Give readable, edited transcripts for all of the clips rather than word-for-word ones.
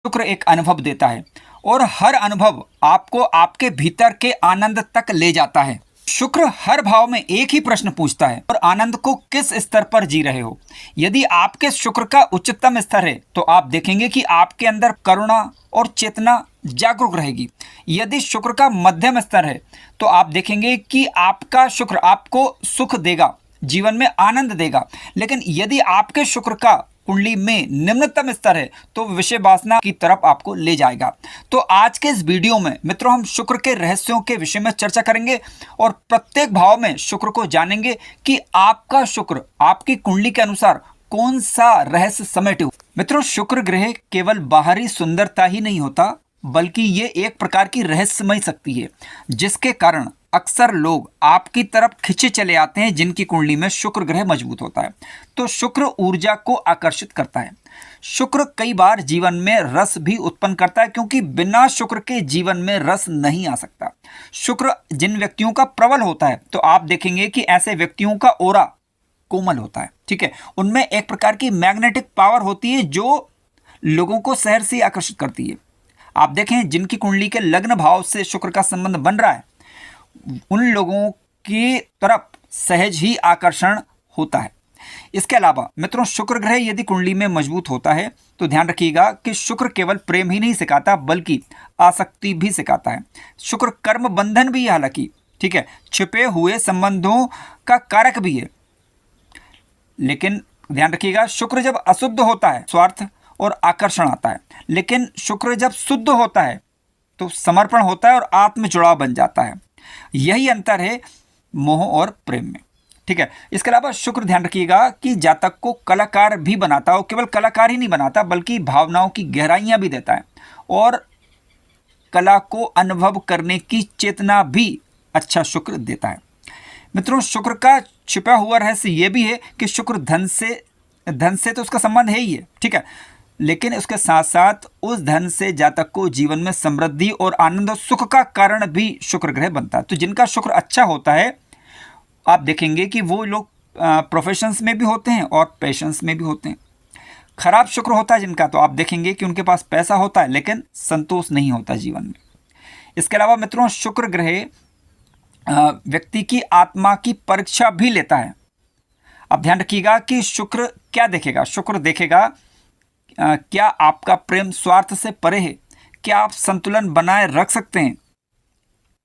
शुक्र एक अनुभव देता है और हर अनुभव आपको आपके भीतर के आनंद तक ले जाता है। शुक्र हर भाव में एक ही प्रश्न पूछता है और आनंद को किस स्तर पर जी रहे हो। यदि आपके शुक्र का उच्चतम स्तर है तो आप देखेंगे कि आपके अंदर करुणा और चेतना जागरूक रहेगी। यदि शुक्र का मध्यम स्तर है तो आप देखेंगे कि आपका शुक्र आपको सुख देगा, जीवन में आनंद देगा। लेकिन यदि आपके शुक्र का कुंडली में निम्नतम स्तर है तो विषय वासना की तरफ आपको ले जाएगा। तो आज के इस वीडियो में मित्रों हम शुक्र के रहस्यों के विषय में चर्चा करेंगे और प्रत्येक भाव में शुक्र को जानेंगे कि आपका शुक्र आपकी कुंडली के अनुसार कौन सा रहस्य समेटे। मित्रों शुक्र ग्रह केवल बाहरी सुंदरता ही नहीं होता बल्कि ये एक प्रकार की रहस्यमय शक्ति है जिसके कारण अक्सर लोग आपकी तरफ खिंचे चले आते हैं जिनकी कुंडली में शुक्र ग्रह मजबूत होता है। तो शुक्र ऊर्जा को आकर्षित करता है। शुक्र कई बार जीवन में रस भी उत्पन्न करता है क्योंकि बिना शुक्र के जीवन में रस नहीं आ सकता। शुक्र जिन व्यक्तियों का प्रबल होता है तो आप देखेंगे कि ऐसे व्यक्तियों का ओरा कोमल होता है, ठीक है। उनमें एक प्रकार की मैग्नेटिक पावर होती है जो लोगों को शहर से आकर्षित करती है। आप देखें जिनकी कुंडली के लग्न भाव से शुक्र का संबंध बन रहा है उन लोगों की तरफ सहज ही आकर्षण होता है। इसके अलावा मित्रों शुक्र ग्रह यदि कुंडली में मजबूत होता है तो ध्यान रखिएगा कि शुक्र केवल प्रेम ही नहीं सिखाता बल्कि आसक्ति भी सिखाता है। शुक्र कर्म बंधन भी है, हालांकि ठीक है, छिपे हुए संबंधों का कारक भी है। लेकिन ध्यान रखिएगा शुक्र जब अशुद्ध होता है स्वार्थ और आकर्षण आता है, लेकिन शुक्र जब शुद्ध होता है तो समर्पण होता है और आत्म जुड़ाव बन जाता है। यही अंतर है मोह और प्रेम में, ठीक है। इसके अलावा शुक्र ध्यान रखिएगा कि जातक को कलाकार भी बनाता है। केवल कलाकार ही नहीं बनाता बल्कि भावनाओं की गहराइयां भी देता है और कला को अनुभव करने की चेतना भी अच्छा शुक्र देता है। मित्रों शुक्र का छिपा हुआ रहस्य यह भी है कि शुक्र धन से तो उसका संबंध है ही है, ठीक है, लेकिन उसके साथ साथ उस धन से जातक को जीवन में समृद्धि और आनंद और सुख का कारण भी शुक्र ग्रह बनता है। तो जिनका शुक्र अच्छा होता है आप देखेंगे कि वो लोग प्रोफेशंस में भी होते हैं और पैशंस में भी होते हैं। खराब शुक्र होता है जिनका तो आप देखेंगे कि उनके पास पैसा होता है लेकिन संतोष नहीं होता जीवन में। इसके अलावा मित्रों शुक्र ग्रह व्यक्ति की आत्मा की परीक्षा भी लेता है। अब ध्यान रखिएगा कि शुक्र क्या देखेगा। शुक्र देखेगा क्या आपका प्रेम स्वार्थ से परे है, क्या आप संतुलन बनाए रख सकते हैं।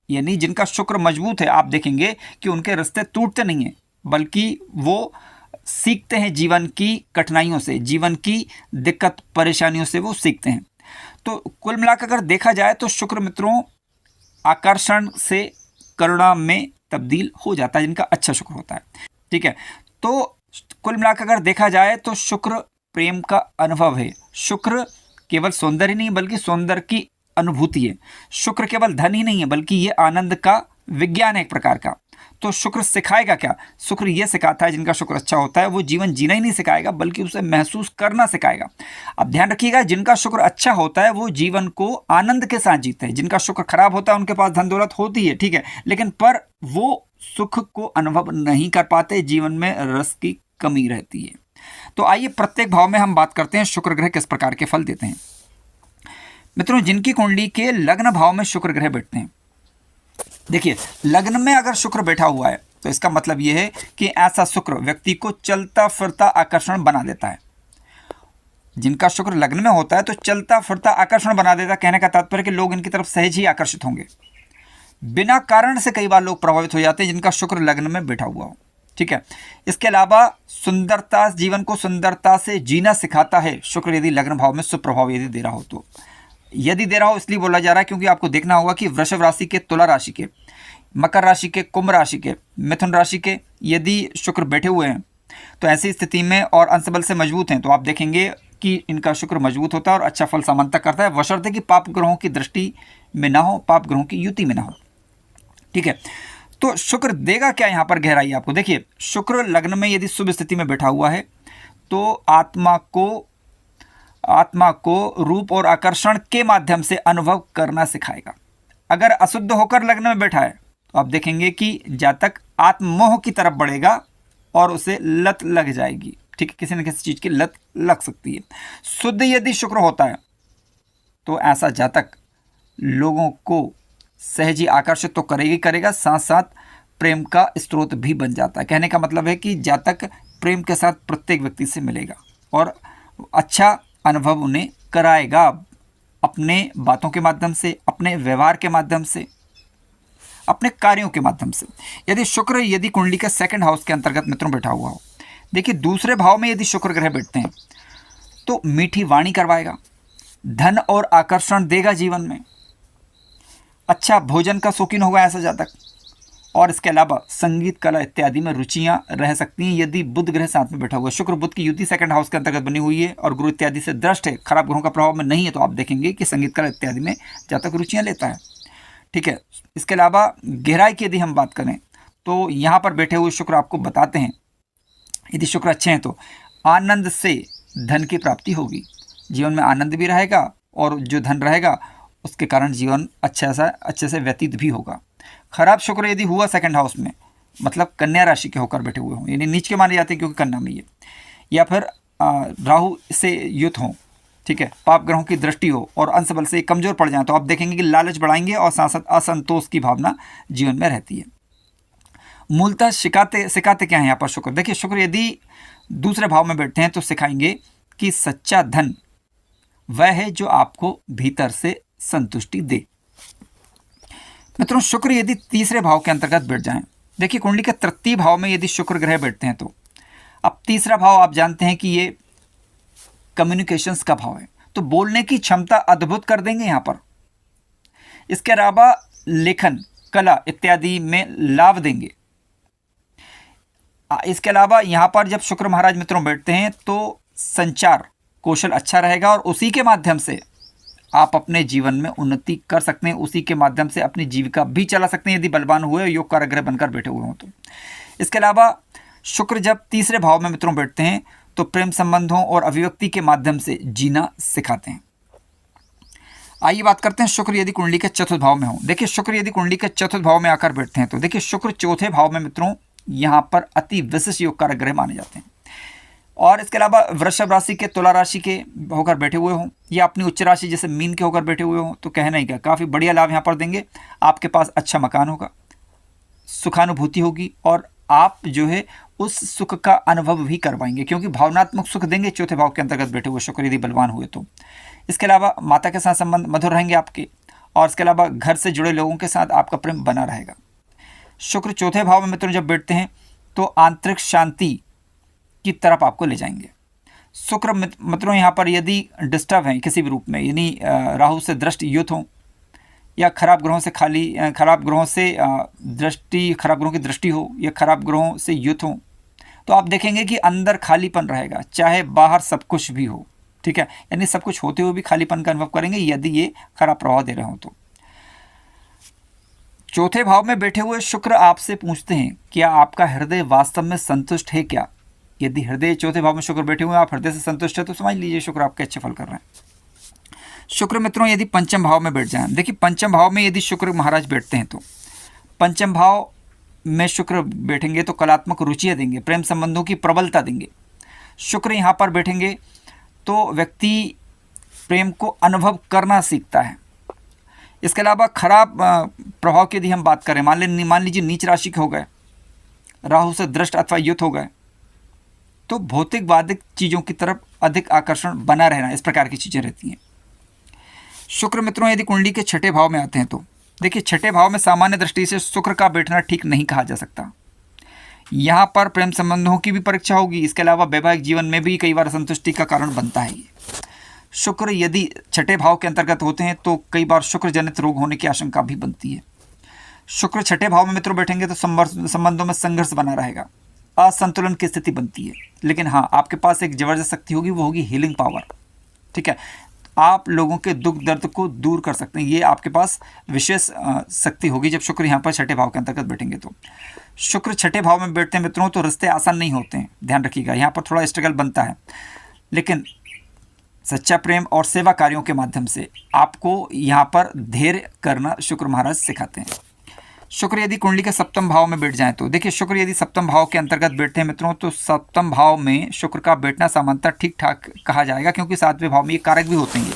यानी जिनका शुक्र मजबूत है आप देखेंगे कि उनके रिश्ते टूटते नहीं हैं बल्कि वो सीखते हैं जीवन की कठिनाइयों से, जीवन की दिक्कत परेशानियों से वो सीखते हैं। तो कुल मिलाकर अगर देखा जाए तो शुक्र मित्रों आकर्षण से करुणा में तब्दील हो जाता है जिनका अच्छा शुक्र होता है, ठीक है। तो कुल मिलाकर अगर देखा जाए तो शुक्र प्रेम का अनुभव है। शुक्र केवल सौंदर्य नहीं बल्कि सौंदर्य की अनुभूति है। शुक्र केवल धन ही नहीं है बल्कि ये आनंद का विज्ञान है एक प्रकार का। तो शुक्र सिखाएगा क्या? शुक्र ये सिखाता है जिनका शुक्र अच्छा होता है वो जीवन जीना ही नहीं सिखाएगा बल्कि उसे महसूस करना सिखाएगा। अब ध्यान रखिएगा जिनका शुक्र अच्छा होता है वो जीवन को आनंद के साथ जीते हैं। जिनका शुक्र खराब होता है उनके पास धन दौलत होती है, ठीक है, लेकिन पर वो सुख को अनुभव नहीं कर पाते, जीवन में रस की कमी रहती है। तो आइए प्रत्येक भाव में हम बात करते हैं शुक्र ग्रह किस प्रकार के फल देते हैं। मित्रों जिनकी कुंडली के लग्न भाव में शुक्र ग्रह बैठते हैं, देखिए लग्न में अगर शुक्र बैठा हुआ है तो इसका मतलब यह है कि ऐसा शुक्र व्यक्ति को चलता फिरता आकर्षण बना देता है। जिनका शुक्र लग्न में होता है तो चलता फिरता आकर्षण बना देता है। कहने का तात्पर्य कि लोग इनकी तरफ सहज ही आकर्षित होंगे। बिना कारण से कई बार लोग प्रभावित हो जाते हैं जिनका शुक्र लग्न में बैठा हुआ हो, ठीक है। इसके अलावा सुंदरता, जीवन को सुंदरता से जीना सिखाता है शुक्र यदि लग्न भाव में सुप्रभाव यदि दे रहा हो तो। यदि दे रहा हो इसलिए बोला जा रहा है क्योंकि आपको देखना होगा कि वृषभ राशि के, तुला राशि के, मकर राशि के, कुंभ राशि के, मिथुन राशि के यदि शुक्र बैठे हुए हैं तो ऐसी स्थिति में और अंश बल से मजबूत हैं तो आप देखेंगे कि इनका शुक्र मजबूत होता है और अच्छा फल सामान्यतः करता है, बशर्ते कि पाप ग्रहों की दृष्टि में ना हो, पाप ग्रहों की युति में ना हो, ठीक है। तो शुक्र देगा क्या यहाँ पर गहराई आपको। देखिए शुक्र लग्न में यदि शुभ स्थिति में बैठा हुआ है तो आत्मा को रूप और आकर्षण के माध्यम से अनुभव करना सिखाएगा। अगर अशुद्ध होकर लग्न में बैठा है तो आप देखेंगे कि जातक आत्ममोह की तरफ बढ़ेगा और उसे लत लग जाएगी, ठीक है, किसी न किसी चीज की लत लग सकती है। शुद्ध यदि शुक्र होता है तो ऐसा जातक लोगों को सहज ही आकर्षित तो करेगा, साथ साथ प्रेम का स्रोत भी बन जाता है। कहने का मतलब है कि जातक प्रेम के साथ प्रत्येक व्यक्ति से मिलेगा और अच्छा अनुभव उन्हें कराएगा अपने बातों के माध्यम से, अपने व्यवहार के माध्यम से, अपने कार्यों के माध्यम से। यदि शुक्र यदि कुंडली के सेकंड हाउस के अंतर्गत मित्रों बैठा हुआ हो, देखिए दूसरे भाव में यदि शुक्र ग्रह बैठते हैं तो मीठी वाणी करवाएगा, धन और आकर्षण देगा जीवन में, अच्छा भोजन का शौकीन होगा ऐसा जातक, और इसके अलावा संगीत कला इत्यादि में रुचियां रह सकती हैं यदि बुध ग्रह साथ में बैठा हुआ है। शुक्र बुध की युति सेकंड हाउस के अंतर्गत बनी हुई है और गुरु इत्यादि से दृष्ट है, खराब ग्रहों का प्रभाव में नहीं है, तो आप देखेंगे कि संगीत कला इत्यादि में जातक रुचियां लेता है। ठीक है, इसके अलावा गहराई की यदि हम बात करें तो यहाँ पर बैठे हुए शुक्र आपको बताते हैं, यदि शुक्र अच्छे हैं तो आनंद से धन की प्राप्ति होगी, जीवन में आनंद भी रहेगा और जो धन रहेगा उसके कारण जीवन अच्छे से व्यतीत भी होगा। खराब शुक्र यदि हुआ सेकंड हाउस में, मतलब कन्या राशि के होकर बैठे हुए हों, यानी नीच के माने जाते हैं क्योंकि कन्या में ये, या फिर राहु से युत हों, ठीक है, पाप ग्रहों की दृष्टि हो और अंश बल से कमजोर पड़ जाए, तो आप देखेंगे कि लालच बढ़ाएंगे और साथ साथ असंतोष की भावना जीवन में रहती है। मूलतः सिखाते क्या है यहाँ पर शुक्र? देखिए शुक्र यदि दूसरे भाव में बैठते हैं तो सिखाएंगे कि सच्चा धन वह है जो आपको भीतर से संतुष्टि दे। मित्रों शुक्र यदि तीसरे भाव के अंतर्गत बैठ जाएं, देखिए कुंडली के तृतीय भाव में यदि शुक्र ग्रह बैठते हैं तो अब तीसरा भाव आप जानते हैं कि ये कम्युनिकेशंस का भाव है, तो बोलने की क्षमता अद्भुत कर देंगे यहाँ पर। इसके अलावा लेखन कला इत्यादि में लाभ देंगे। इसके अलावा यहाँ पर जब शुक्र महाराज मित्रों बैठते हैं तो संचार कौशल अच्छा रहेगा और उसी के माध्यम से आप अपने जीवन में उन्नति कर सकते हैं, उसी के माध्यम से अपनी जीविका भी चला सकते हैं यदि बलवान हुए, योग कारक ग्रह बनकर बैठे हुए हों तो। इसके अलावा शुक्र जब तीसरे भाव में मित्रों बैठते हैं तो प्रेम संबंधों और अभिव्यक्ति के माध्यम से जीना सिखाते हैं। आइए बात करते हैं शुक्र यदि कुंडली के चतुर्थ भाव में हो। देखिए शुक्र यदि कुंडली के चतुर्थ भाव में आकर बैठते हैं तो देखिए शुक्र चौथे भाव में मित्रों यहाँ पर अति विशिष्ट योग कारक ग्रह माने जाते हैं। और इसके अलावा वृषभ राशि के, तुला राशि के होकर बैठे हुए हों या अपनी उच्च राशि जैसे मीन के होकर बैठे हुए हों तो कहना ही क्या, काफ़ी बढ़िया लाभ यहाँ पर देंगे। आपके पास अच्छा मकान होगा, सुखानुभूति होगी और आप जो है उस सुख का अनुभव भी करवाएंगे क्योंकि भावनात्मक सुख देंगे चौथे भाव के अंतर्गत बैठे हुए शुक्र यदि बलवान हुए तो। इसके अलावा माता के साथ संबंध मधुर रहेंगे आपके और इसके अलावा घर से जुड़े लोगों के साथ आपका प्रेम बना रहेगा। शुक्र चौथे भाव में मित्रों जब बैठते हैं तो आंतरिक शांति की तरफ आपको ले जाएंगे। शुक्र मित्रों यहाँ पर यदि डिस्टर्ब हैं किसी भी रूप में, यानी राहु से दृष्टि युत हो या खराब ग्रहों की दृष्टि हो या खराब ग्रहों से युत हो, तो आप देखेंगे कि अंदर खालीपन रहेगा, चाहे बाहर सब कुछ भी हो। ठीक है, यानी सब कुछ होते हुए भी खालीपन का अनुभव करेंगे यदि ये खराब प्रभाव दे रहे हो तो। चौथे भाव में बैठे हुए शुक्र आपसे पूछते हैं क्या आपका हृदय वास्तव में संतुष्ट है क्या? यदि हृदय चौथे भाव में शुक्र बैठे हुए आप हृदय से संतुष्ट है तो समझ लीजिए शुक्र आपके अच्छे फल कर रहे हैं। शुक्र मित्रों यदि पंचम भाव में बैठ जाएं, देखिए पंचम भाव में यदि शुक्र महाराज बैठते हैं तो पंचम भाव में शुक्र बैठेंगे तो कलात्मक रुचियाँ देंगे, प्रेम संबंधों की प्रबलता देंगे। शुक्र यहाँ पर बैठेंगे तो व्यक्ति प्रेम को अनुभव करना सीखता है। इसके अलावा खराब प्रभाव की यदि हम बात करें, मान लीजिए नीच राशि के हो गए, राहु से दृष्ट अथवा युत हो गए, तो भौतिकवादिक चीज़ों की तरफ अधिक आकर्षण बना रहना, इस प्रकार की चीज़ें रहती हैं। शुक्र मित्रों यदि कुंडली के छठे भाव में आते हैं तो देखिए छठे भाव में सामान्य दृष्टि से शुक्र का बैठना ठीक नहीं कहा जा सकता। यहाँ पर प्रेम संबंधों की भी परीक्षा होगी, इसके अलावा वैवाहिक जीवन में भी कई बार असंतुष्टि का कारण बनता है। शुक्र यदि छठे भाव के अंतर्गत होते हैं तो कई बार शुक्र जनित रोग होने की आशंका भी बनती है। शुक्र छठे भाव में मित्रों बैठेंगे तो संबंधों में संघर्ष बना रहेगा, असंतुलन की स्थिति बनती है। लेकिन हाँ, आपके पास एक जबरदस्त शक्ति होगी, वो होगी हीलिंग पावर। ठीक है, आप लोगों के दुख दर्द को दूर कर सकते हैं, ये आपके पास विशेष शक्ति होगी जब शुक्र यहाँ पर छठे भाव के अंतर्गत बैठेंगे तो। शुक्र छठे भाव में बैठते हैं मित्रों तो रिश्ते आसान नहीं होते हैं, ध्यान रखिएगा, यहाँ पर थोड़ा स्ट्रगल बनता है। लेकिन सच्चा प्रेम और सेवा कार्यों के माध्यम से आपको यहाँ पर धैर्य करना शुक्र महाराज सिखाते हैं। शुक्र यदि कुंडली के सप्तम भाव में बैठ जाएं तो देखिए शुक्र यदि सप्तम भाव के अंतर्गत बैठते हैं मित्रों तो सप्तम भाव में शुक्र का बैठना सामान्यतः ठीक ठाक कहा जाएगा क्योंकि सातवें भाव में ये कारक भी होते हैं।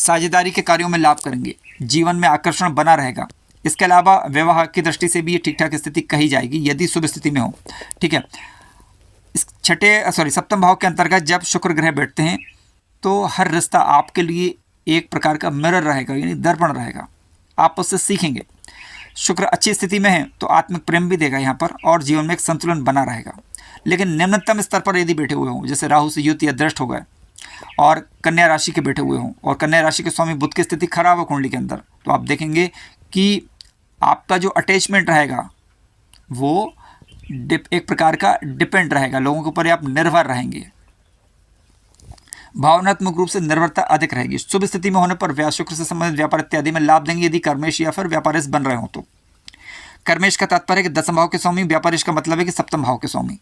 साझेदारी के कार्यों में लाभ करेंगे, जीवन में आकर्षण बना रहेगा। इसके अलावा विवाह की दृष्टि से भी ये ठीक ठाक स्थिति कही जाएगी यदि शुभ स्थिति में हो। ठीक है, इस सप्तम भाव के अंतर्गत जब शुक्र ग्रह बैठते हैं तो हर रिश्ता आपके लिए एक प्रकार का मिरर रहेगा, यानी दर्पण रहेगा, आप उससे सीखेंगे। शुक्र अच्छी स्थिति में है तो आत्मिक प्रेम भी देगा यहाँ पर, और जीवन में एक संतुलन बना रहेगा। लेकिन निम्नतम स्तर पर यदि बैठे हुए हों, जैसे राहु से युत या दृष्ट हो गए और कन्या राशि के बैठे हुए हों, और कन्या राशि के स्वामी बुध की स्थिति खराब हो कुंडली के अंदर, तो आप देखेंगे कि आपका जो अटैचमेंट रहेगा वो एक प्रकार का डिपेंड रहेगा, लोगों के ऊपर आप निर्भर रहेंगे, भावनात्मक रूप से निर्भरता अधिक रहेगी। शुभ स्थिति में होने पर शुक्र से संबंधित व्यापार इत्यादि में लाभ देंगे यदि कर्मेश या फिर व्यापारिस्ट बन रहे हो तो। कर्मेश का तात्पर्य है कि 10वें भाव के स्वामी, व्यापारिस्ट का मतलब है कि 7वें भाव के स्वामी।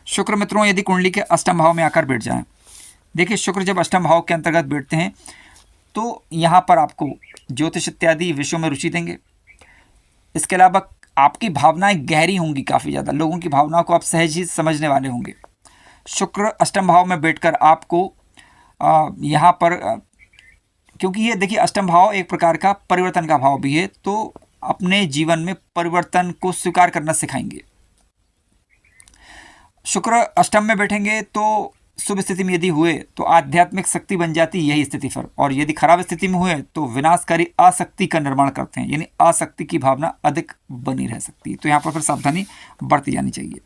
शुक्र मित्रों यदि कुंडली के 8वें भाव में आकर बैठ जाएं, देखिए शुक्र जब 8वें भाव के अंतर्गत बैठते हैं तो यहाँ पर आपको ज्योतिष इत्यादि विषयों में रुचि देंगे। इसके अलावा आपकी भावनाएं गहरी होंगी, काफ़ी ज़्यादा लोगों की भावनाओं को आप सहज ही समझने वाले होंगे। शुक्र 8वें भाव में बैठकर आपको यहाँ पर क्योंकि ये देखिए 8वां भाव एक प्रकार का परिवर्तन का भाव भी है, तो अपने जीवन में परिवर्तन को स्वीकार करना सिखाएंगे। शुक्र 8वें में बैठेंगे तो शुभ स्थिति में यदि हुए तो आध्यात्मिक शक्ति बन जाती यही स्थिति पर, और यदि खराब स्थिति में हुए तो विनाशकारी आसक्ति का निर्माण करते हैं, यानी आसक्ति की भावना अधिक बनी रह सकती है। तो यहाँ पर फिर सावधानी बरती जानी चाहिए।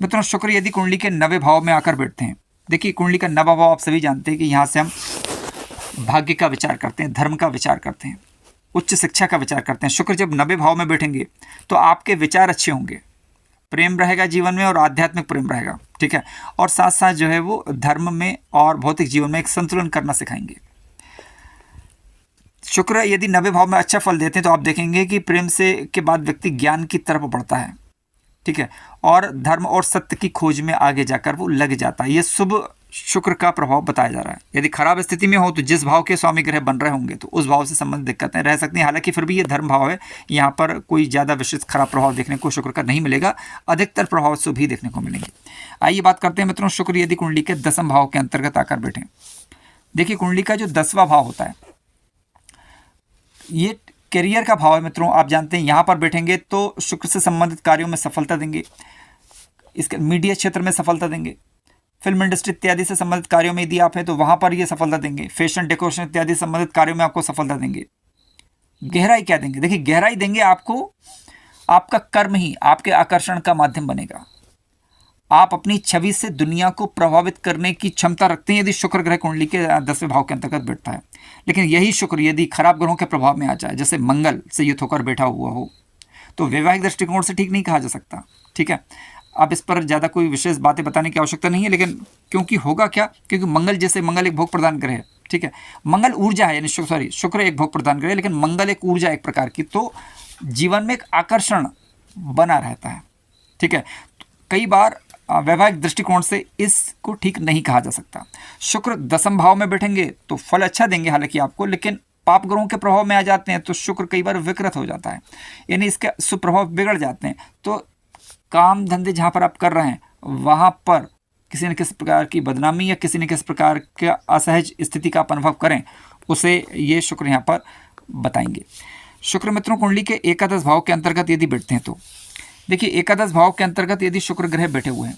मित्रों शुक्र यदि कुंडली के 9वें भाव में आकर बैठते हैं, देखिए कुंडली का 9वां भाव आप सभी जानते हैं कि यहाँ से हम भाग्य का विचार करते हैं, धर्म का विचार करते हैं, उच्च शिक्षा का विचार करते हैं। शुक्र जब 9वें भाव में बैठेंगे तो आपके विचार अच्छे होंगे, प्रेम रहेगा जीवन में और आध्यात्मिक प्रेम रहेगा। ठीक है, और साथ साथ जो है वो धर्म में और भौतिक जीवन में एक संतुलन करना सिखाएंगे। शुक्र यदि 9वें भाव में अच्छा फल देते हैं तो आप देखेंगे कि प्रेम से के बाद व्यक्ति ज्ञान की तरफ बढ़ता है। ठीक है, और धर्म और सत्य की खोज में आगे जाकर वो लग जाता है। ये शुभ शुक्र का प्रभाव बताया जा रहा है। यदि खराब स्थिति में हो तो जिस भाव के स्वामी ग्रह बन रहे होंगे तो उस भाव से संबंधित दिक्कतें रह सकती हैं। हालांकि फिर भी ये धर्म भाव है, यहाँ पर कोई ज़्यादा विशेष खराब प्रभाव देखने को शुक्र का नहीं मिलेगा, अधिकतर प्रभाव शुभ ही देखने को मिलेंगे। आइए बात करते हैं मित्रों शुक्र यदि कुंडली के 10वें भाव के अंतर्गत आकर बैठे। देखिए कुंडली का जो 10वां भाव होता है ये करियर का भाव है मित्रों। आप जानते हैं यहाँ पर बैठेंगे तो शुक्र से संबंधित कार्यों में सफलता देंगे, इसके मीडिया क्षेत्र में सफलता देंगे, फिल्म इंडस्ट्री इत्यादि से संबंधित कार्यों में यदि आप हैं तो वहाँ पर ये सफलता देंगे, फैशन डेकोरेशन इत्यादि से संबंधित कार्यों में आपको सफलता देंगे। गहराई क्या देंगे? देखिए गहराई देंगे आपको, आपका कर्म ही आपके आकर्षण का माध्यम बनेगा। आप अपनी छवि से दुनिया को प्रभावित करने की क्षमता रखते हैं यदि शुक्र ग्रह कुंडली के 10वें भाव के अंतर्गत बैठता है। लेकिन यही शुक्र यदि खराब ग्रहों के प्रभाव में आ जाए, जैसे मंगल से युत होकर बैठा हुआ हो, तो वैवाहिक दृष्टिकोण से ठीक नहीं कहा जा सकता। ठीक है, अब इस पर ज़्यादा कोई विशेष बातें बताने की आवश्यकता नहीं है, लेकिन क्योंकि होगा क्या, क्योंकि मंगल एक भोग प्रदान ग्रह है। ठीक है, मंगल ऊर्जा है, यानी शुक्र एक भोग प्रदान ग्रह है, लेकिन मंगल एक ऊर्जा एक प्रकार की, तो जीवन में एक आकर्षण बना रहता है। ठीक है, कई बार वैवाहिक दृष्टिकोण से इसको ठीक नहीं कहा जा सकता। शुक्र 10वें भाव में बैठेंगे तो फल अच्छा देंगे हालांकि आपको, लेकिन पाप ग्रहों के प्रभाव में आ जाते हैं तो शुक्र कई बार विकृत हो जाता है, यानी इसके सुप्रभाव बिगड़ जाते हैं। तो काम धंधे जहाँ पर आप कर रहे हैं वहाँ पर किसी न किसी प्रकार की बदनामी या किसी न किसी प्रकार के असहज स्थिति का आप अनुभव करें, उसे ये शुक्र यहाँ पर बताएंगे। शुक्र मित्रों कुंडली के एकादश भाव के अंतर्गत यदि बैठते हैं तो देखिए एकादश भाव के अंतर्गत यदि शुक्र ग्रह बैठे हुए हैं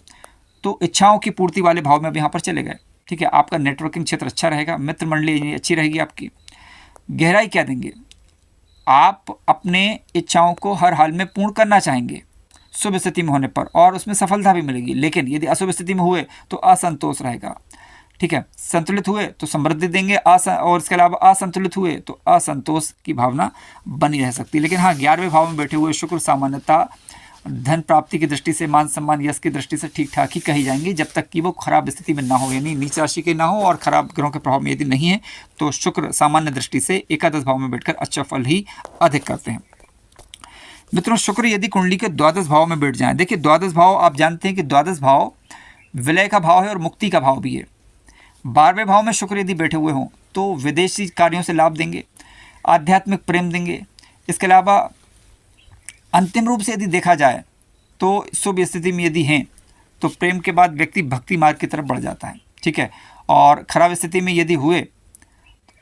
तो इच्छाओं की पूर्ति वाले भाव में अब यहाँ पर चले गए। ठीक है, आपका नेटवर्किंग क्षेत्र अच्छा रहेगा, मित्र मंडली अच्छी रहेगी आपकी। गहराई क्या देंगे? आप अपने इच्छाओं को हर हाल में पूर्ण करना चाहेंगे शुभ स्थिति में होने पर, और उसमें सफलता भी मिलेगी। लेकिन यदि अशुभ स्थिति में हुए तो असंतोष रहेगा। ठीक है, संतुलित हुए तो समृद्धि देंगे, और इसके अलावा असंतुलित हुए तो असंतोष की भावना बनी रह सकती है। लेकिन हाँ, 11वें भाव में बैठे हुए शुक्र सामान्यतः धन प्राप्ति की दृष्टि से, मान सम्मान यश की दृष्टि से ठीक ठाक ही कही जाएंगी, जब तक कि वो खराब स्थिति में ना हो, यानी नीच राशि के ना हो और खराब ग्रहों के प्रभाव में यदि नहीं है तो शुक्र सामान्य दृष्टि से एकादश भाव में बैठकर अच्छा फल ही अधिक करते हैं। मित्रों शुक्र यदि कुंडली के द्वादश भाव में बैठ जाएं, देखिए द्वादश भाव आप जानते हैं कि द्वादश भाव विलय का भाव है और मुक्ति का भाव भी है। 12वें भाव में शुक्र यदि बैठे हुए हों तो विदेशी कार्यों से लाभ देंगे, आध्यात्मिक प्रेम देंगे। इसके अलावा अंतिम रूप से यदि देखा जाए तो शुभ स्थिति में यदि हैं तो प्रेम के बाद व्यक्ति भक्ति मार्ग की तरफ बढ़ जाता है। ठीक है, और खराब स्थिति में यदि हुए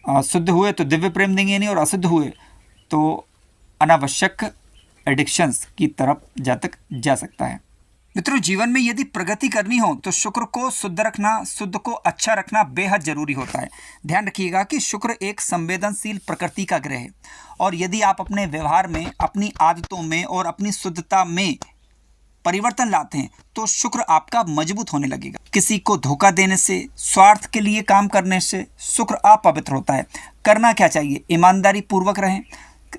शुद्ध हुए तो दिव्य प्रेम देंगे नहीं, और अशुद्ध हुए तो अनावश्यक एडिक्शंस की तरफ जा सकता है। मित्रों, जीवन में यदि प्रगति करनी हो तो शुक्र को शुद्ध रखना, शुद्ध को अच्छा रखना बेहद जरूरी होता है। ध्यान रखिएगा कि शुक्र एक संवेदनशील प्रकृति का ग्रह है, और यदि आप अपने व्यवहार में, अपनी आदतों में और अपनी शुद्धता में परिवर्तन लाते हैं तो शुक्र आपका मजबूत होने लगेगा। किसी को धोखा देने से, स्वार्थ के लिए काम करने से शुक्र अपवित्र होता है। करना क्या चाहिए? ईमानदारी पूर्वक रहें,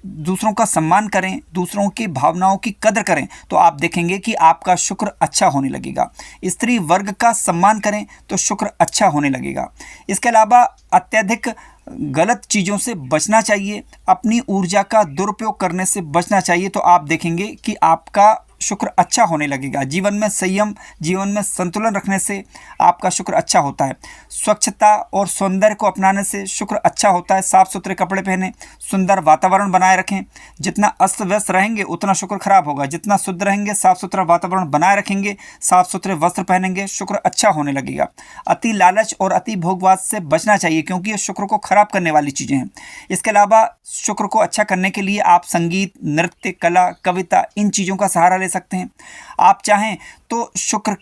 दूसरों का सम्मान करें, दूसरों की भावनाओं की कदर करें, तो आप देखेंगे कि आपका शुक्र अच्छा होने लगेगा। स्त्री वर्ग का सम्मान करें तो शुक्र अच्छा होने लगेगा। इसके अलावा अत्यधिक गलत चीज़ों से बचना चाहिए, अपनी ऊर्जा का दुरुपयोग करने से बचना चाहिए, तो आप देखेंगे कि आपका शुक्र अच्छा होने लगेगा। जीवन में संयम, जीवन में संतुलन रखने से आपका शुक्र अच्छा होता है। स्वच्छता और सौंदर्य को अपनाने से शुक्र अच्छा होता है। साफ सुथरे कपड़े पहने, सुंदर वातावरण बनाए रखें। जितना अस्त व्यस्त रहेंगे उतना शुक्र खराब होगा। जितना शुद्ध रहेंगे, साफ सुथरा वातावरण बनाए रखेंगे, साफ सुथरे वस्त्र पहनेंगे, शुक्र अच्छा होने लगेगा। अति लालच और अति भोगवाद से बचना चाहिए, क्योंकि ये शुक्र को खराब करने वाली चीज़ें हैं। इसके अलावा शुक्र को अच्छा करने के लिए आप संगीत, नृत्य, कला, कविता, इन चीज़ों का सहारा ले सकते हैं। आप चाहें तो शुक्र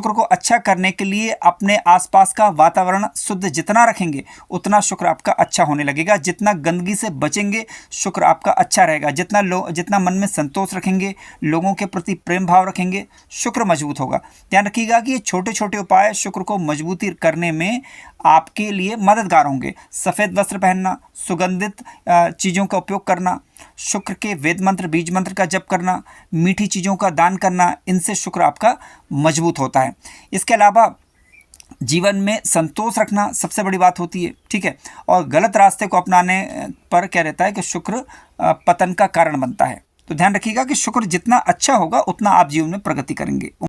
को अच्छा करने के लिए अपने आसपास का वातावरण शुद्ध जितना रखेंगे उतना शुक्र आपका अच्छा होने लगेगा। जितना गंदगी से बचेंगे शुक्र आपका अच्छा रहेगा। जितना मन में संतोष रखेंगे, लोगों के प्रति प्रेम भाव रखेंगे, शुक्र मजबूत होगा। ध्यान रखिएगा कि ये छोटे छोटे उपाय शुक्र को मजबूती करने में आपके लिए मददगार होंगे। सफ़ेद वस्त्र पहनना, सुगंधित चीज़ों का उपयोग करना, शुक्र के वेद मंत्र, बीज मंत्र का जप करना, मीठी चीज़ों का दान करना, इनसे शुक्र आपका मजबूत होता है। इसके अलावा जीवन में संतोष रखना सबसे बड़ी बात होती है, ठीक है। और गलत रास्ते को अपनाने पर क्या रहता है कि शुक्र पतन का कारण बनता है। तो ध्यान रखिएगा कि शुक्र जितना अच्छा होगा उतना आप जीवन में प्रगति करेंगे।